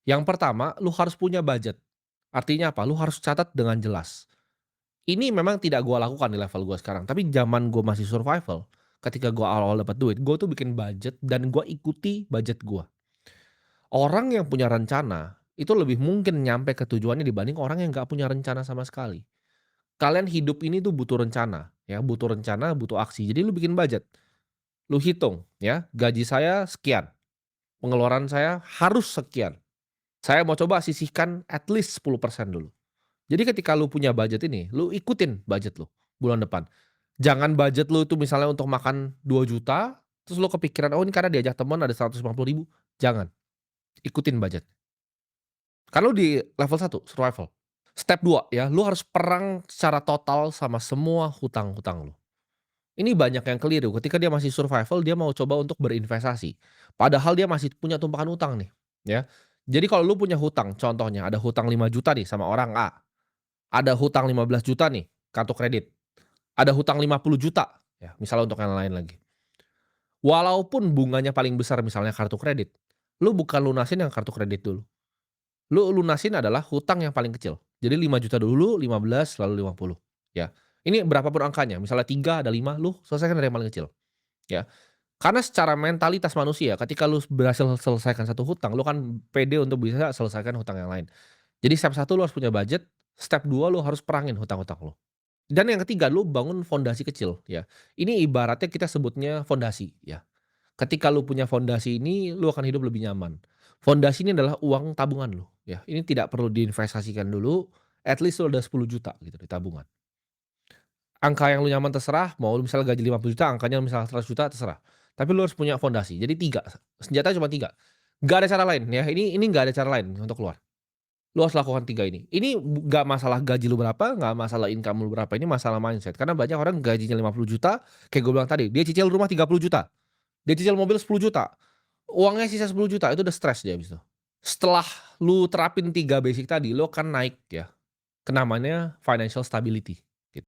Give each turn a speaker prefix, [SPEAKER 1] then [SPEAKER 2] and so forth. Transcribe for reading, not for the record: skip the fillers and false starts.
[SPEAKER 1] Yang pertama, lu harus punya budget. Artinya apa? Lu harus catat dengan jelas. Ini memang tidak gua lakukan di level gua sekarang, tapi zaman gua masih survival, ketika gua awal-awal dapat duit, gua tuh bikin budget dan gua ikuti budget gua. Orang yang punya rencana, itu lebih mungkin nyampe ke tujuannya dibanding orang yang nggak punya rencana sama sekali. Kalian hidup ini tuh butuh rencana, ya, butuh rencana, butuh aksi. Jadi lu bikin budget, lu hitung, ya, gaji saya sekian, pengeluaran saya harus sekian. Saya mau coba sisihkan at least 10% dulu. Jadi ketika lu punya budget ini, lu ikutin budget lu bulan depan. Jangan budget lu itu misalnya untuk makan 2 juta, terus lu kepikiran, "Oh, ini karena diajak teman ada 150 ribu." Jangan, ikutin budget. Kan lu di level 1 survival. Step 2 ya, lu harus perang secara total sama semua hutang-hutang lu. Ini banyak yang keliru ketika dia masih survival, dia mau coba untuk berinvestasi. Padahal dia masih punya tumpahan hutang nih, ya. Jadi kalau lu punya hutang, contohnya ada hutang 5 juta nih sama orang A, ada hutang 15 juta nih kartu kredit, ada hutang 50 juta, ya misalnya untuk yang lain lagi. Walaupun bunganya paling besar misalnya kartu kredit, lu bukan lunasin yang kartu kredit dulu. Lu lunasin adalah hutang yang paling kecil. Jadi 5 juta dulu, 15 lalu 50, ya. Ini berapa pun angkanya, misalnya 3 ada 5, lu selesaikan dari yang paling kecil, ya. Karena secara mentalitas manusia ketika lu berhasil selesaikan satu hutang, lu kan pede untuk bisa selesaikan hutang yang lain. Jadi step 1 lu harus punya budget, step 2 lu harus perangin hutang-hutang lu. Dan yang ketiga lu bangun fondasi kecil, ya. Ini ibaratnya kita sebutnya fondasi, ya. Ketika lu punya fondasi ini, lu akan hidup lebih nyaman. Fondasi ini adalah uang tabungan lu, ya. Ini tidak perlu diinvestasikan dulu, at least lu ada 10 juta gitu di tabungan. Angka yang lu nyaman terserah, mau lu misalnya gaji 50 juta, angkanya misalnya 100 juta terserah. Tapi lu harus punya fondasi. Jadi 3, senjatanya cuma 3. Nggak ada cara lain ya, ini nggak ada cara lain untuk keluar. Lu harus lakukan 3 ini. Ini nggak masalah gaji lu berapa, nggak masalah income lu berapa, ini masalah mindset. Karena banyak orang gajinya 50 juta, kayak gue bilang tadi, dia cicil rumah 30 juta, dia cicil mobil 10 juta, uangnya sisa 10 juta, itu udah stres dia habis itu. Setelah lu terapin 3 basic tadi, lu akan naik ya, ke namanya financial stability.